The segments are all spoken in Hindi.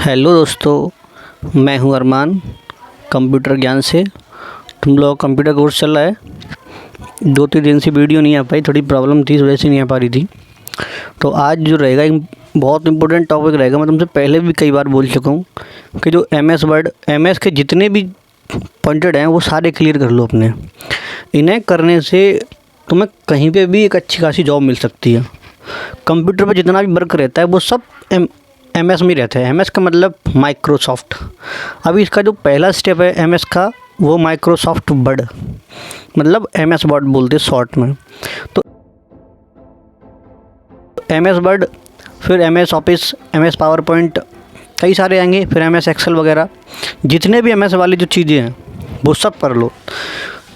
हेलो दोस्तों, मैं हूं अरमान कंप्यूटर ज्ञान से। तुम लोग कंप्यूटर कोर्स चल रहा है। 2-3 दिन से वीडियो नहीं आ पाई, थोड़ी प्रॉब्लम थी, इस वजह से नहीं आ पा रही थी। तो आज जो रहेगा एक बहुत इंपॉर्टेंट टॉपिक रहेगा। मैं तुमसे पहले भी कई बार बोल चुका हूँ कि जो एम एस के जितने भी पॉइंटेड हैं वो सारे क्लियर कर लो अपने। इन्हें करने से तुम्हें कहीं पे भी एक अच्छी खासी जॉब मिल सकती है। कंप्यूटर पे जितना भी वर्क रहता है वो सब एम एस में रहता है। एम एस का मतलब माइक्रोसॉफ्ट। अभी इसका जो पहला स्टेप है एम एस का, वो माइक्रोसॉफ्ट वर्ड, मतलब एम एस वर्ड बोलते हैं शॉर्ट में। तो एम एस वर्ड, फिर M S Office, M S PowerPoint, कई सारे आएंगे, फिर एम एस एक्सेल वगैरह। जितने भी एम एस वाली जो चीज़ें हैं वो सब कर लो।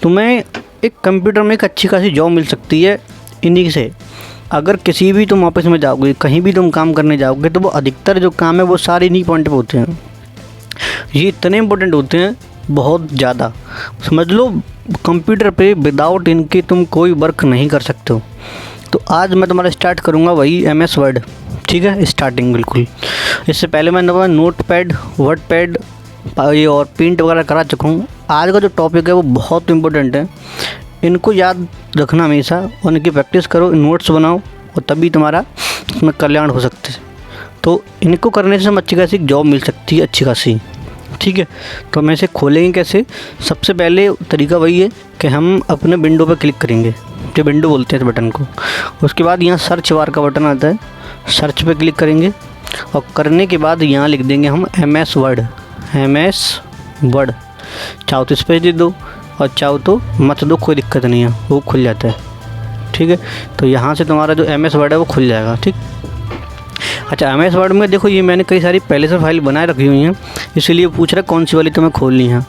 तुम्हें एक कंप्यूटर में एक अच्छी खासी जॉब मिल सकती है इन्हीं से। अगर किसी भी तुम ऑफिस में जाओगे, कहीं भी तुम काम करने जाओगे, तो वो अधिकतर जो काम है वो सारे इन्हीं पॉइंट पे होते हैं। ये इतने इम्पोर्टेंट होते हैं, बहुत ज़्यादा। समझ लो कंप्यूटर पे विदाउट इनके तुम कोई वर्क नहीं कर सकते हो। तो आज मैं तुम्हारा स्टार्ट करूँगा वही एम एस वर्ड। ठीक है, स्टार्टिंग बिल्कुल। इससे पहले मैंने तुम्हारा नोट पैड, वर्ड पैड ये और प्रिंट वगैरह करा चुका हूँ। आज का जो टॉपिक है वो बहुत इंपॉर्टेंट है, इनको याद रखना हमेशा और इनकी प्रैक्टिस करो, नोट्स बनाओ, और तभी तुम्हारा इसमें कल्याण हो सकता है। तो इनको करने से हम अच्छी खासी जॉब मिल सकती है, अच्छी खासी। ठीक है, तो हम इसे खोलेंगे कैसे? सबसे पहले तरीका वही है कि हम अपने विंडो पर क्लिक करेंगे, जो विंडो बोलते हैं इस बटन को। उसके बाद यहाँ सर्च बार का बटन आता है, सर्च पे क्लिक करेंगे और करने के बाद यहाँ लिख देंगे हम M S Word. M S Word, चाहो तो स्पेस दे दो और चाहो तो मत दो, कोई दिक्कत नहीं है, वो खुल जाता है। ठीक है, तो यहाँ से तुम्हारा जो एम एस वर्ड है वो खुल जाएगा। ठीक, अच्छा, एम एस वर्ड में देखो ये मैंने कई सारी पहले से फाइल बनाए रखी हुई हैं, इसीलिए पूछ रहा है कौन सी वाली तुम्हें खोलनी है।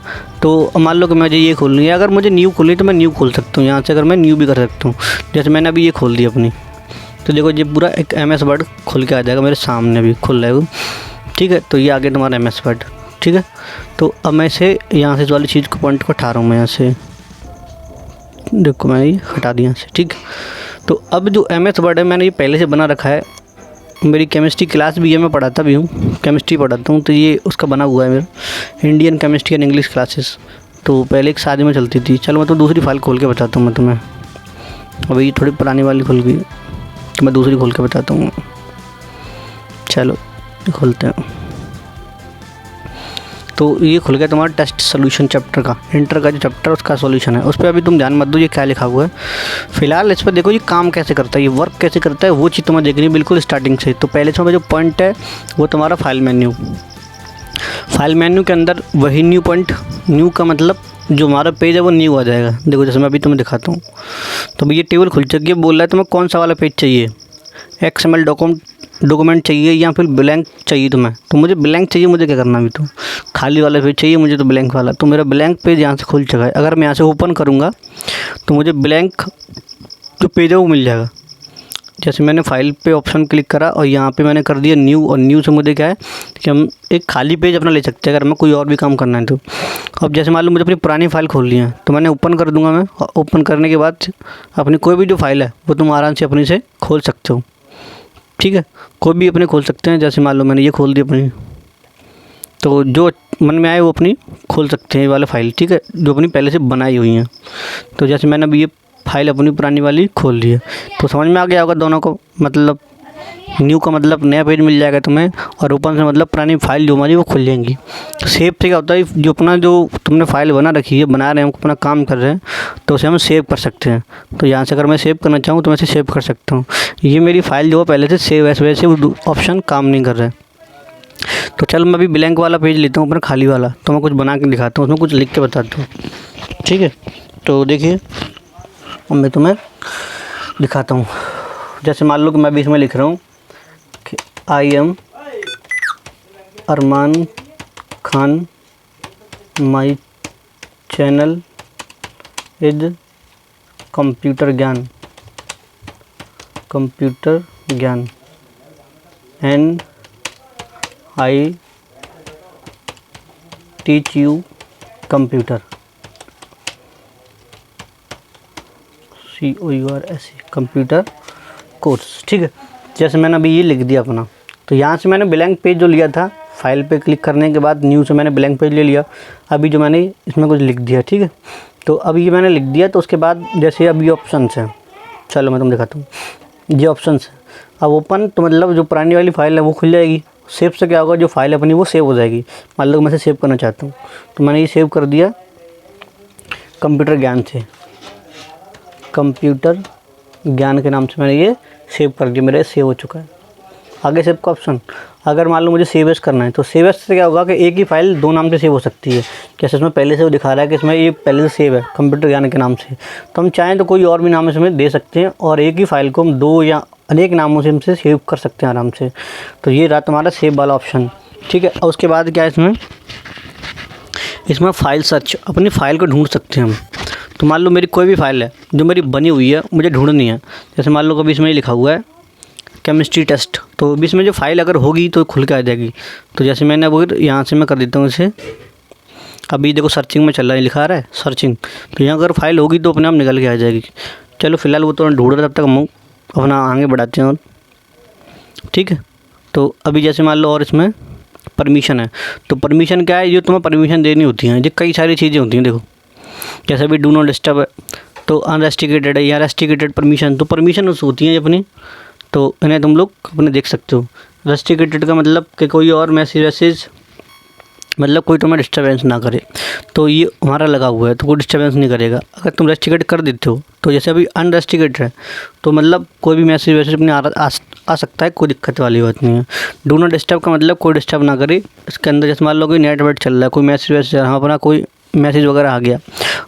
तो मान लो कि मुझे ये खोलनी है। अगर मुझे न्यू खोलनी है तो मैं न्यू खोल सकता हूँ यहाँ से, अगर मैं न्यू भी कर सकता हूँ। जैसे मैंने अभी ये खोल दी अपनी, तो देखो ये पूरा एक एम एस वर्ड खुल के आ जाएगा मेरे सामने, भी खुल रहा है वो। ठीक है, तो ये आगे तुम्हारा एम एस वर्ड। ठीक है, तो अब मैं इसे यहाँ से इस वाली चीज़ को पॉइंट को हटा रहा हूँ मैं यहाँ से। देखो मैं ये हटा दिया यहाँ से। ठीक, तो अब जो एम एस वर्ड है मैंने ये पहले से बना रखा है। मेरी केमिस्ट्री क्लास भी है, मैं पढ़ाता भी हूँ, केमिस्ट्री पढ़ाता हूँ, तो ये उसका बना हुआ है मेरा, Indian chemistry and English classes. तो पहले एक शादी में चलती थी। चलो मैं तो दूसरी फाइल खोल के बताता हूँ मैं तुम्हें। अभी ये थोड़ी पुरानी वाली खुल गई, तो मैं दूसरी खोल के बताता हूँ। चलो खोलते हैं। तो ये खुल गया तुम्हारा टेस्ट सोल्यूशन चैप्टर का, इंटर का जो चैप्टर उसका सॉल्यूशन है। उस पर अभी तुम ध्यान मत दो ये क्या लिखा हुआ है फिलहाल। इस पर देखो ये काम कैसे करता है, ये वर्क कैसे करता है, वो चीज़ तुम्हें देखनी है बिल्कुल स्टार्टिंग से। तो पहले से जो पॉइंट है वो तुम्हारा फाइल मेन्यू। फाइल मेन्यू के अंदर वही न्यू पॉइंट, न्यू का मतलब जो हमारा पेज है वो न्यू आ जाएगा। देखो जैसे मैं अभी तुम्हें दिखाता हूँ, तो अभी ये टेबल खुल चुकी है। बोल रहा है तुम्हें कौन सा वाला पेज चाहिए, XML डॉक्यूमेंट चाहिए या फिर ब्लैंक चाहिए तुम्हें। तो मुझे ब्लैंक चाहिए, मुझे क्या करना अभी, तो खाली वाला पेज चाहिए मुझे, तो ब्लैंक वाला। तो मेरा ब्लैंक पेज यहाँ से खुल चुका है। अगर मैं यहाँ से ओपन करूँगा तो मुझे ब्लैंक जो पेज है वो मिल जाएगा। जैसे मैंने फाइल पे ऑप्शन क्लिक करा और यहाँ पे मैंने कर दिया न्यू, और न्यू से मुझे क्या है कि हम एक खाली पेज अपना ले सकते हैं अगर मैं कोई और भी काम करना है तो। अब जैसे मान लो मुझे अपनी पुरानी फाइल खोलनी है, तो मैंने ओपन कर दूँगा मैं, और ओपन करने के बाद अपनी कोई भी जो फाइल है वो तुम आराम से अपनी से खोल सकते हो। ठीक है, कोई भी अपने खोल सकते हैं। जैसे मान लो मैंने ये खोल दी अपनी, तो जो मन में आए वो अपनी खोल सकते हैं ये वाला फाइल। ठीक है, जो अपनी पहले से बनाई हुई हैं। तो जैसे मैंने अभी ये फाइल अपनी पुरानी वाली खोल ली है, तो समझ में आ गया होगा दोनों को। मतलब न्यू का मतलब नया पेज मिल जाएगा तुम्हें, और ओपन से मतलब पुरानी फाइल जो हमारी वो खुल जाएंगी। सेव से क्या होता है, जो अपना जो तुमने फाइल बना रखी है, बना रहे हैं, अपना काम कर रहे हैं, तो उसे हम सेव कर सकते हैं। तो यहाँ से अगर मैं सेव करना चाहूँ तो मैं इसे सेव कर सकता हूँ। ये मेरी फाइल जो है पहले से सेव है, इस वजह से वो ऑप्शन काम नहीं कर रहा है। तो चल मैं अभी ब्लैंक वाला पेज लेता हूँ अपना खाली वाला, तो मैं कुछ बना के दिखाता हूँ, उसमें कुछ लिख के बताता हूँ। ठीक है, तो देखिए अब मैं तुम्हें दिखाता हूँ। जैसे मान लो कि मैं भी इसमें लिख रहा हूँ कि I am Arman Khan, my channel is computer Gyan and I teach you computer, COURS, computer course. ठीक है, जैसे मैंने अभी ये लिख दिया अपना, तो यहाँ से मैंने ब्लैंक पेज जो लिया था फाइल पे क्लिक करने के बाद न्यू से मैंने ब्लैंक पेज ले लिया। अभी जो मैंने इसमें कुछ लिख दिया, ठीक है। तो अब ये मैंने लिख दिया, तो उसके बाद जैसे अब ये ऑप्शंस हैं, चलो मैं तुम दिखाता हूँ। ये ऑप्शंस है, अब ओपन, तो मतलब जो पुरानी वाली फ़ाइल है वो खुल जाएगी। सेव से क्या होगा, जो फाइल अपनी वो सेव हो जाएगी। मान लो मैं इसे सेव करना चाहता हूँ, तो मैंने ये सेव कर दिया कंप्यूटर ज्ञान से, कंप्यूटर ज्ञान के नाम से मैंने ये सेव कर दिया, मेरा सेव हो चुका है। आगे सेव का ऑप्शन, अगर मान लो मुझे सेव एज करना है, तो सेव एज से क्या होगा कि एक ही फाइल दो नाम से सेव हो सकती है। जैसे इसमें पहले से वो दिखा रहा है कि इसमें ये पहले से सेव है कंप्यूटर ज्ञान के नाम से, तो हम चाहें तो कोई और भी नाम इसमें दे सकते हैं और एक ही फाइल को हम दो या अनेक नामों से हमसे सेव कर सकते हैं आराम से। तो ये रहा तुम्हारा सेव वाला ऑप्शन, ठीक है। और उसके बाद क्या है, इसमें फ़ाइल सर्च, अपनी फ़ाइल को ढूंढ सकते हैं हम। तो मान लो मेरी कोई भी फ़ाइल है जो मेरी बनी हुई है, मुझे ढूंढनी है। जैसे मान लो कभी इसमें लिखा हुआ है केमिस्ट्री टेस्ट, तो भी इसमें जो फाइल अगर होगी तो खुल के आ जाएगी। तो जैसे मैंने अब यहाँ से मैं कर देता हूँ इसे, अभी देखो सर्चिंग में चल रहा है, लिखा रहा है सर्चिंग, तो यहाँ अगर फाइल होगी तो अपने आप निकल के आ जाएगी। चलो फिलहाल वो तो ढूंढ रहा है, तब तक हम अपना आगे बढ़ाते हैं और, ठीक है। तो अभी जैसे मान लो और इसमें परमिशन है, तो परमिशन क्या है, जो तुम्हें परमिशन देनी होती है, जो कई सारी चीज़ें होती हैं। देखो जैसे अभी डू नॉट डिस्टर्ब है, तो अनरेस्ट्रिकेटेड है या रेस्ट्रिकेटेड परमिशन, तो परमिशन उस होती हैं अपनी, तो इन्हें तुम लोग अपने देख सकते हो। रेस्ट्रिकेटेड का मतलब कि कोई और मैसेज मतलब कोई तुम्हें डिस्टर्बेंस ना करे, तो ये हमारा लगा हुआ है तो कोई डिस्टर्बेंस नहीं करेगा। अगर तुम रेस्ट्रिकेट कर देते हो, तो जैसे अभी अनरेस्ट्रिकेटेड है, तो मतलब कोई भी मैसेज अपने आ सकता है, कोई दिक्कत वाली बात नहीं है। डू नॉट डिस्टर्ब का मतलब कोई डिस्टर्ब ना करे। इसके अंदर जैसे मान लो कोई नेट वेट चल रहा है, कोई मैसेज हम अपना कोई मैसेज वगैरह आ गया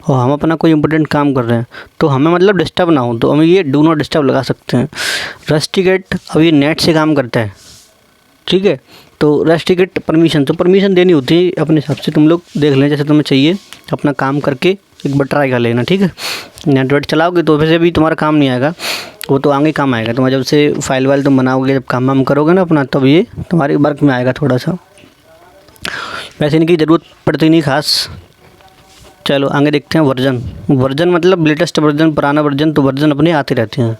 और हम अपना कोई इंपॉर्टेंट काम कर रहे हैं, तो हमें मतलब डिस्टर्ब ना हो, तो हम ये डू नॉट डिस्टर्ब लगा सकते हैं। रेस्ट्रिकेट अब ये नेट से काम करता है, ठीक है। तो रेस्ट्रिकेट परमिशन, तो परमिशन देनी होती है अपने हिसाब से, तुम लोग देख लें जैसे तुम्हें चाहिए, अपना काम करके एक बार ट्राई कर लेना, ठीक है। नेट वेट चलाओगे तो वैसे भी तुम्हारा काम नहीं आएगा, वो तो आगे काम आएगा तुम्हारा, जब से फाइल वाइल तुम बनाओगे, जब काम वाम करोगे ना अपना, तब ये तुम्हारे वर्क में आएगा थोड़ा सा। वैसे इनकी ज़रूरत पड़ती नहीं खास। चलो आगे देखते हैं वर्जन मतलब लेटेस्ट वर्जन, पुराना वर्जन, तो वर्जन अपने आते रहते हैं,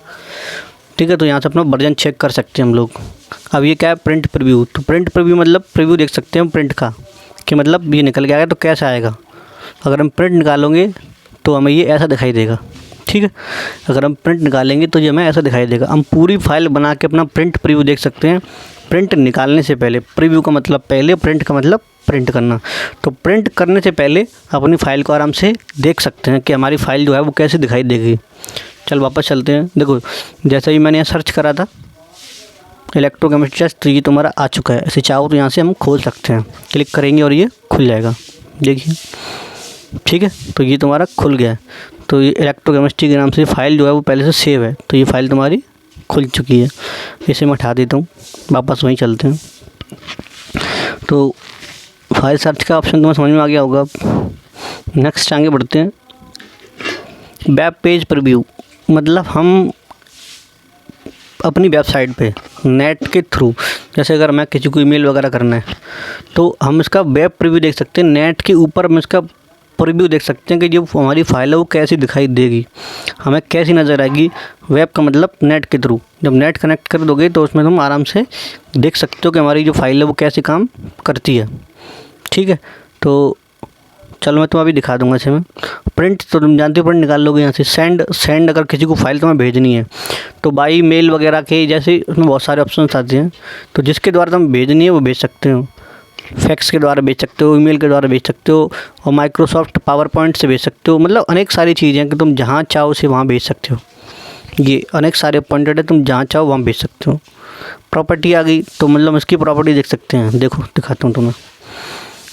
ठीक है। तो यहाँ से अपना वर्जन चेक कर सकते हैं हम लोग। अब ये क्या है, प्रिंट प्रीव्यू, तो प्रिंट प्रीव्यू मतलब प्रीव्यू देख सकते हैं प्रिंट का, कि मतलब ये निकल के आएगा तो कैसा आएगा। अगर हम प्रिंट निकालेंगे तो हमें ये ऐसा दिखाई देगा, ठीक है। अगर हम प्रिंट निकालेंगे तो ये हमें ऐसा दिखाई देगा। हम पूरी फाइल बना के अपना प्रिंट प्रीव्यू देख सकते हैं। प्रिंट निकालने से पहले, प्रीव्यू का मतलब पहले, प्रिंट का मतलब प्रिंट करना, तो प्रिंट करने से पहले अपनी फ़ाइल को आराम से देख सकते हैं कि हमारी फ़ाइल जो है वो कैसे दिखाई देगी। चल वापस चलते हैं। देखो जैसे ही मैंने यहाँ सर्च करा था इलेक्ट्रोकेमिस्ट्री टेस्ट, तो ये तुम्हारा आ चुका है। ऐसे चाहो तो यहाँ से हम खोल सकते हैं, क्लिक करेंगे और ये खुल जाएगा, देखिए, ठीक है। तो ये तुम्हारा खुल गया है। तो ये इलेक्ट्रोकेमिस्ट्री के नाम से फाइल जो है वो पहले से सेव है, तो ये फाइल तुम्हारी खुल चुकी है। इसे मैं हटा देता हूँ, वापस वहीं चलते हैं। तो फाइल सर्च का ऑप्शन तुम्हें समझ में आ गया होगा। नेक्स्ट आगे बढ़ते हैं। वेब पेज प्रीव्यू मतलब हम अपनी वेबसाइट पे नेट के थ्रू, जैसे अगर मैं किसी को ईमेल वगैरह करना है, तो हम इसका वेब प्रीव्यू देख सकते हैं। नेट के ऊपर हम इसका प्रीव्यू देख सकते हैं कि जो हमारी फाइल है वो कैसी दिखाई देगी, हमें कैसी नज़र आएगी। वेब का मतलब नेट के थ्रू, जब नेट कनेक्ट कर दोगे तो उसमें तुम आराम से देख सकते हो कि हमारी जो फाइल है वो कैसे काम करती है, ठीक है। तो चलो मैं तुम्हें अभी दिखा दूंगा इसे मैं। प्रिंट तो तुम जानते हो, प्रिंट निकाल लोगे यहाँ से। सेंड अगर किसी को फाइल तुम्हें भेजनी है तो बाई मेल वगैरह के जैसे उसमें बहुत सारे ऑप्शन आते हैं, तो जिसके द्वारा तुम भेजनी है वो भेज सकते हो। फैक्स के द्वारा भेज सकते हो, ईमेल के द्वारा भेज सकते हो, और माइक्रोसॉफ्ट पावर पॉइंट से भेज सकते हो। मतलब अनेक सारी चीज़ें हैं कि तुम जहाँ चाहो उसे वहाँ भेज सकते हो। ये अनेक सारे अपॉइंटेड है, तुम जहाँ चाहो वहाँ भेज सकते हो। प्रॉपर्टी आ गई, तो मतलब इसकी प्रॉपर्टी देख सकते हैं। देखो दिखाता हूँ तुम्हें।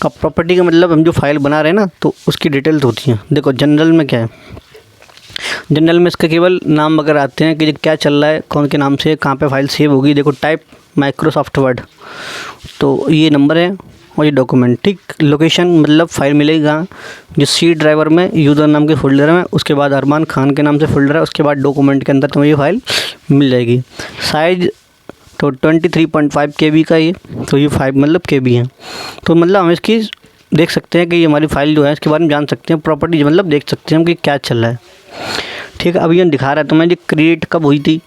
अब प्रॉपर्टी का मतलब हम जो फाइल बना रहे हैं ना, तो उसकी डिटेल्स होती हैं। देखो जनरल में क्या है, जनरल में इसके केवल नाम वगैरह आते हैं कि क्या चल रहा है, कौन के नाम से, कहाँ पे फाइल सेव होगी। देखो टाइप माइक्रोसॉफ्ट वर्ड, तो ये नंबर है और ये डॉक्यूमेंट, ठीक। लोकेशन मतलब फाइल मिलेगा जो सी ड्राइवर में यूज़र नाम के फोल्डर में, उसके बाद अरमान खान के नाम से फोल्डर है, उसके बाद डॉक्यूमेंट के अंदर तुम्हें ये फाइल मिल जाएगी। साइज़ तो 23.5 KB का ये, तो ये 5 मतलब KB है। तो मतलब हम इसकी देख सकते हैं कि ये हमारी फ़ाइल जो है इसके बारे में जान सकते हैं। प्रॉपर्टीज मतलब देख सकते हैं हम कि क्या चल रहा है, ठीक है। अभी ये दिखा रहा है तुम्हें ये क्रिएट कब हुई थी,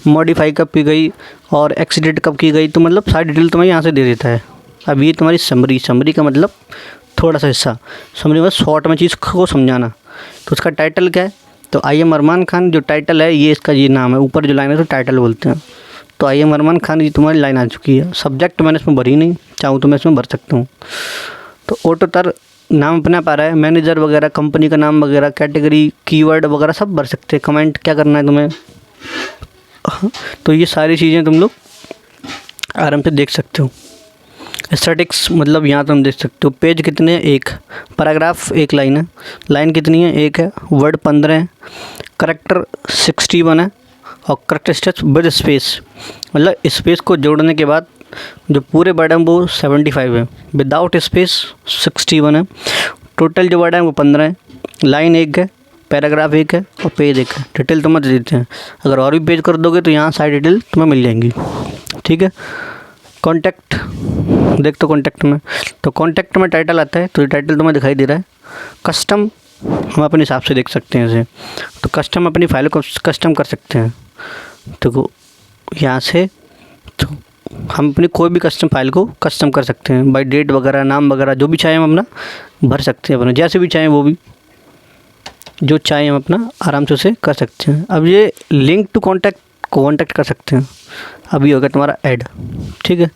मॉडिफाई कब की गई और एक्सीडेंट कब की गई, तो मतलब सारी डिटेल तुम्हें यहाँ से दे देता है। अब ये तुम्हारी समरी का मतलब थोड़ा सा हिस्सा, समरी मतलब शॉर्ट में चीज़ को समझाना। तो उसका टाइटल क्या है? तो आई एम अरमान खान जो टाइटल है, ये इसका ये नाम है, ऊपर जो लाइन है तो टाइटल बोलते हैं। तो आई एम अरमान खान ये तुम्हारी लाइन आ चुकी है। सब्जेक्ट मैंने इसमें भरी नहीं, चाहूँ तो मैं इसमें भर सकता हूँ। तो ऑटो तर नाम अपना पा रहा है, मैनेजर वगैरह, कंपनी का नाम वगैरह, कैटेगरी, कीवर्ड वगैरह सब भर सकते हैं। कमेंट क्या करना है तुम्हें, तो ये सारी चीज़ें तुम लोग आराम से देख सकते हो। स्टैटिक्स मतलब यहाँ तुम देख सकते हो पेज कितने हैं, एक। पैराग्राफ एक लाइन है, लाइन कितनी है, एक है। वर्ड 15 है। करेक्टर 61 है। और करेक्टर स्टेप्स विद स्पेस मतलब स्पेस को जोड़ने के बाद जो पूरे वर्ड हैं वो 75 है। विदाउट स्पेस 61 है। टोटल जो वर्ड हैं वो 15 है। लाइन एक है, पैराग्राफ एक है और पेज एक है। डिटेल तुम्हें दे देते हैं, अगर और भी पेज कर दोगे तो यहाँ सारी डिटेल तुम्हें मिल जाएंगी। ठीक है। कॉन्टैक्ट देख, तो कॉन्टैक्ट में, तो कॉन्टैक्ट में टाइटल आता है, तो ये टाइटल तुम्हें दिखाई दे रहा है। कस्टम हम अपने हिसाब से देख सकते हैं इसे, तो कस्टम अपनी फाइल को कस्टम कर सकते हैं। तो यहाँ से तो हम अपनी कोई भी कस्टम फाइल को कस्टम कर सकते हैं, बाई डेट वगैरह, नाम वगैरह, जो भी चाहे हम अपना भर सकते हैं, अपना जैसे भी चाहें वो भी जो चाहें हम अपना आराम से उसे कर सकते हैं। अब ये लिंक टू कॉन्टैक्ट कर सकते हैं। अब ये हो गया तुम्हारा ऐड। ठीक है,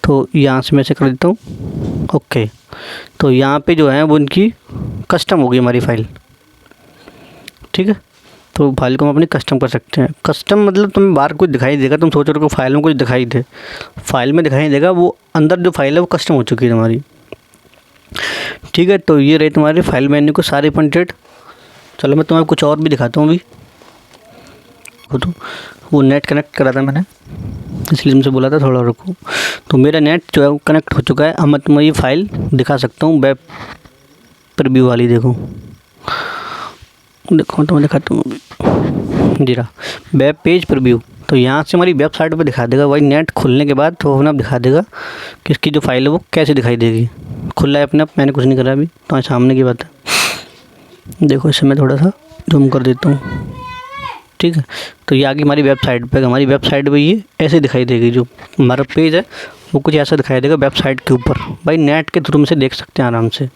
तो यहाँ से मैं ऐसे कर देता हूँ ओके। तो यहाँ पे जो है वो उनकी कस्टम होगी हमारी फाइल। ठीक है, तो फाइल को हम अपनी कस्टम कर सकते हैं। कस्टम मतलब तुम्हें बाहर कुछ दिखाई देगा, तुम सोच रहे हो कि फाइल में कुछ दिखाई दे, फाइल में दिखाई देगा, वो अंदर जो फाइल है वो कस्टम हो चुकी है तुम्हारी। ठीक है, तो ये रही तुम्हारी फाइल मेन्यू को सारे प्रिंटेड। चलो मैं तुम्हें कुछ और भी दिखाता हूँ अभी। तो वो नेट कनेक्ट करा था मैंने, इसलिए तुमसे बोला था थोड़ा रुको। तो मेरा नेट जो है वो कनेक्ट हो चुका है। अब मैं तुम्हें ये फाइल दिखा सकता हूँ, वेब प्रीव्यू वाली। देखो तो मैं दिखाता हूँ अभी जी रहा, वेब पेज प्रीव्यू। तो यहाँ से हमारी वेबसाइट पे दिखा देगा, वही नेट खुलने के बाद तो अपने आप दिखा देगा कि इसकी जो फाइल है वो कैसे दिखाई देगी। खुला है अपने आप, मैंने कुछ नहीं करा अभी, तो सामने की बात है। देखो इसे मैं थोड़ा सा जूम कर देता हूँ। ठीक है, तो ये आगे हमारी वेबसाइट पे, हमारी वेबसाइट पे ये ऐसे दिखाई देगी। जो हमारा पेज है वो कुछ ऐसा दिखाई देगा वेबसाइट के ऊपर। भाई नेट के थ्रू से देख सकते हैं आराम से।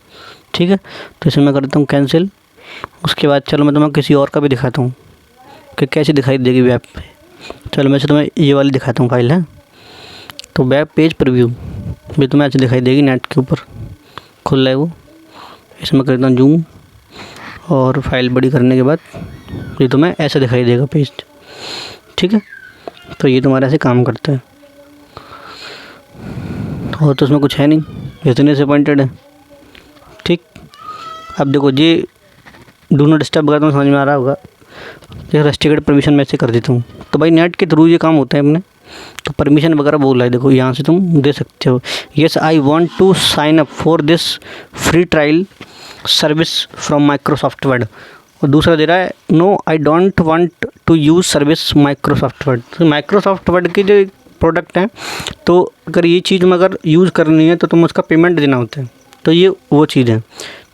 ठीक है, तो इसे मैं करता हूँ कैंसिल। उसके बाद चलो मैं तुम्हें किसी और का भी दिखाता हूँ कि कैसे दिखाई देगी वेब पे। चलो मैं से तुम्हें ये वाली दिखाता हूँ फाइल है। तो वेब पेज प्रीव्यू भी तुम्हें ऐसे दिखाई देगी नेट के ऊपर, खुल रहा है वो। इसे मैं करता हूँ जूम, और फाइल बड़ी करने के बाद ये तुम्हें ऐसे दिखाई देगा पेज। ठीक है, तो ये तुम्हारा ऐसे काम करता है। और तो उसमें कुछ है नहीं, इतने से पॉइंटेड है। ठीक, अब देखो ये डू नॉट डिस्टर्ब वगैरह तुम्हें समझ में आ रहा होगा। ये रेस्ट्रिक्टेड परमिशन मैं ऐसे कर देता हूँ। तो भाई नेट के थ्रू ये काम होता है अपने, तो परमिशन वगैरह बोल रहा है। देखो यहाँ से तुम दे सकते हो, yes I want to sign up for this free trial service from Microsoft Word. और दूसरा दे रहा है no I don't want to use service Microsoft Word. तो माइक्रोसॉफ्ट वर्ड की जो प्रोडक्ट हैं, तो अगर ये चीज़ में अगर यूज़ करनी है तो तुम उसका पेमेंट देना होता है। तो ये वो चीज़ है।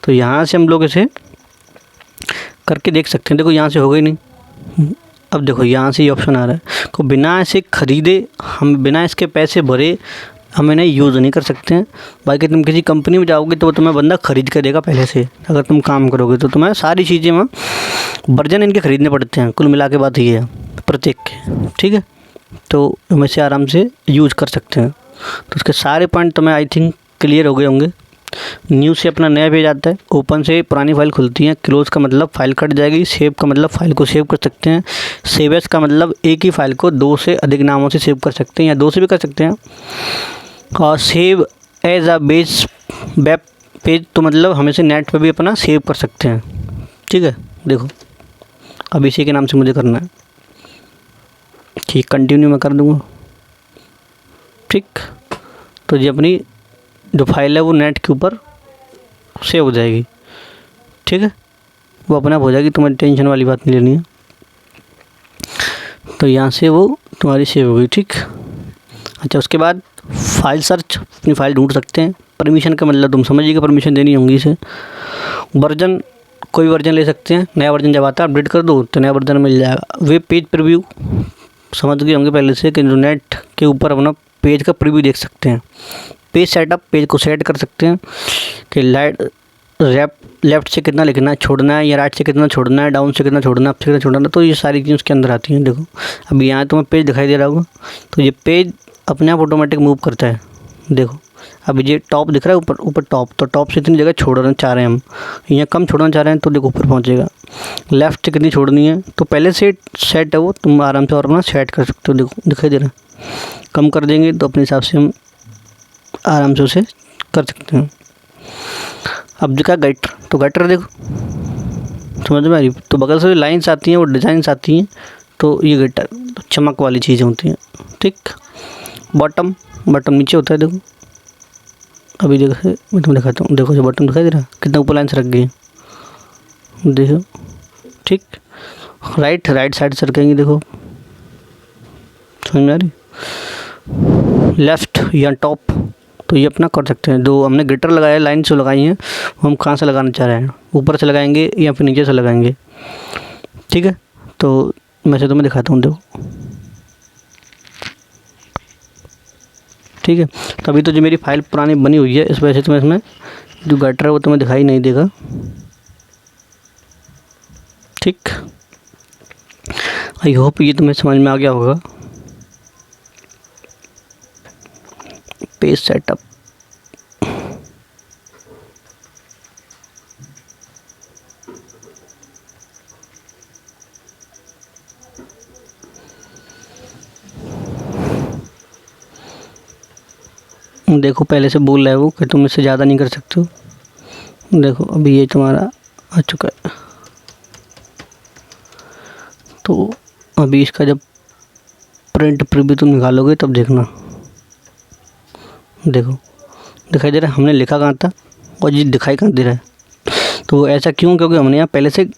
तो यहाँ से हम लोग इसे करके देख सकते हैं। देखो यहाँ से हो गई नहीं। अब देखो यहाँ से ये ऑप्शन आ रहा है को बिना ऐसे ख़रीदे, हम बिना इसके पैसे भरे हम इन्हें यूज़ नहीं कर सकते हैं। बाकी तुम किसी कंपनी में जाओगे तो वो तुम्हें बंदा ख़रीद कर देगा पहले से। अगर तुम काम करोगे तो तुम्हें सारी चीज़ें में वर्जन इनके ख़रीदने पड़ते हैं। कुल मिला के बात ये है प्रत्येक के। ठीक है, तो हम इसे आराम से यूज़ कर सकते हैं। तो उसके सारे पॉइंट तुम्हें आई थिंक क्लियर हो गए होंगे। न्यू से अपना नया पेज आता है, ओपन से पुरानी फाइल खुलती है, क्लोज़ का मतलब फाइल कट जाएगी, सेव का मतलब फाइल को सेव कर सकते हैं, सेव एज का मतलब एक ही फाइल को 2 से अधिक नामों से सेव कर सकते हैं या 2 से भी कर सकते हैं, और save as a base web page तो मतलब हम इसे नेट पे भी अपना सेव कर सकते हैं। ठीक है, देखो अब इसी के नाम से मुझे करना है। ठीक, कंटिन्यू मैं कर दूँगा। ठीक, तो ये अपनी जो फाइल है वो नेट के ऊपर सेव हो जाएगी। ठीक है, वो अपने आप हो जाएगी, तुम्हारी टेंशन वाली बात नहीं लेनी है। तो यहाँ से वो तुम्हारी सेव हो गई। ठीक, अच्छा उसके बाद फाइल सर्च, अपनी फाइल ढूंढ सकते हैं। परमिशन का मतलब तुम समझिएगा, परमिशन देनी होंगी इसे। वर्जन, कोई वर्जन ले सकते हैं, नया वर्जन जब आता है अपडेट कर दो तो नया वर्जन मिल जाएगा। वेब पेज प्रीव्यू समझ गए होंगे पहले से कि जो नेट के ऊपर अपना पेज का प्रीव्यू देख सकते हैं। पेज सेटअप, पेज को सेट कर सकते हैं कि लेफ़्ट से कितना लिखना है, छोड़ना है, या राइट से कितना छोड़ना है, डाउन से कितना छोड़ना है, अप से कितना छोड़ना है। तो ये सारी चीज़ें उसके अंदर आती हैं। देखो अब यहाँ तुम्हें पेज दिखाई दे रहा होगा, तो ये पेज अपने आप ऑटोमेटिक मूव करता है। देखो अब ये टॉप दिख रहा है, ऊपर ऊपर टॉप, तो टॉप से इतनी जगह छोड़ना चाह रहे हैं हम, यहाँ कम छोड़ना चाह रहे हैं तो देखो ऊपर पहुँचेगा। लेफ़्ट से कितनी छोड़नी है, तो पहले से सेट है वो, तुम आराम से और अपना सेट कर सकते हो। देखो दिखाई दे रहा है, कम कर देंगे तो अपने हिसाब से हम आराम से उसे कर सकते हैं। अब दिखा गटर, तो गटर देखो समझ में आ रही, तो बगल से लाइन्स आती हैं, वो डिज़ाइंस आती हैं, तो ये गटर तो चमक वाली चीज़ें होती हैं। ठीक, बॉटम, बॉटम नीचे होता है। देखो अभी देखो मैं तुम्हें दिखाता हूँ, देखो जो बॉटम दिखाई दे रहा है कितना ऊपर लाइन से रख गई है, देखो। ठीक, राइट साइड से रखेंगे, देखो समझ में आ रही। लेफ़्ट या टॉप, तो ये अपना कर सकते हैं। जो हमने गिटर लगाया, लाइन से लगाई हैं, हम कहाँ से लगाना चाह रहे हैं, ऊपर से लगाएंगे या फिर नीचे से लगाएंगे। ठीक है, तो मैं से तुम्हें दिखाता हूँ, देखो। ठीक है, तो अभी तो जो मेरी फाइल पुरानी बनी हुई है, इस वजह से तुम्हें इसमें जो गटर है वो तुम्हें दिखाई नहीं देगा। ठीक, आई होप ये तुम्हें समझ में आ गया होगा। पेज सेटअप, देखो पहले से बोल रहा है वो कि तुम इससे ज़्यादा नहीं कर सकते हो। देखो अभी ये तुम्हारा आ चुका है, तो अभी इसका जब प्रिंट प्रीव्यू तुम निकालोगे तब देखना। देखो दिखाई दे रहा है, हमने लिखा कहाँ था और ये दिखाई कहाँ दे रहा है। तो ऐसा क्यों, क्योंकि हमने यहाँ पहले से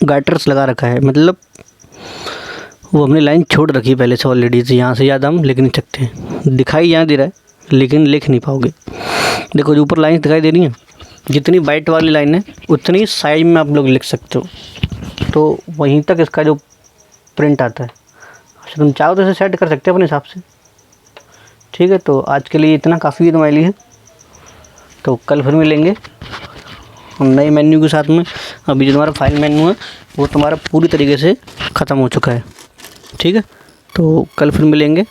गाइटर्स लगा रखा है, मतलब वो हमने लाइन छोड़ रखी है पहले से ऑलरेडी, तो यहाँ से ज़्यादा हम लिख नहीं सकते हैं। दिखाई यहाँ दे रहा है लेकिन लिख नहीं पाओगे। देखो जो ऊपर लाइन दिखाई दे रही है, जितनी वाइट वाली लाइन है उतनी साइज में आप लोग लिख सकते हो, तो वहीं तक इसका जो प्रिंट आता है। अच्छा तुम चाहो तो इसे सेट कर सकते हो अपने हिसाब से। ठीक है, तो आज के लिए इतना काफ़ी है तुम्हारे लिए, तो कल फिर मिलेंगे हम नए मेन्यू के साथ में। अभी जो तुम्हारा फाइल मेन्यू है वो तुम्हारा पूरी तरीके से ख़त्म हो चुका है। ठीक है, तो कल फिर मिलेंगे।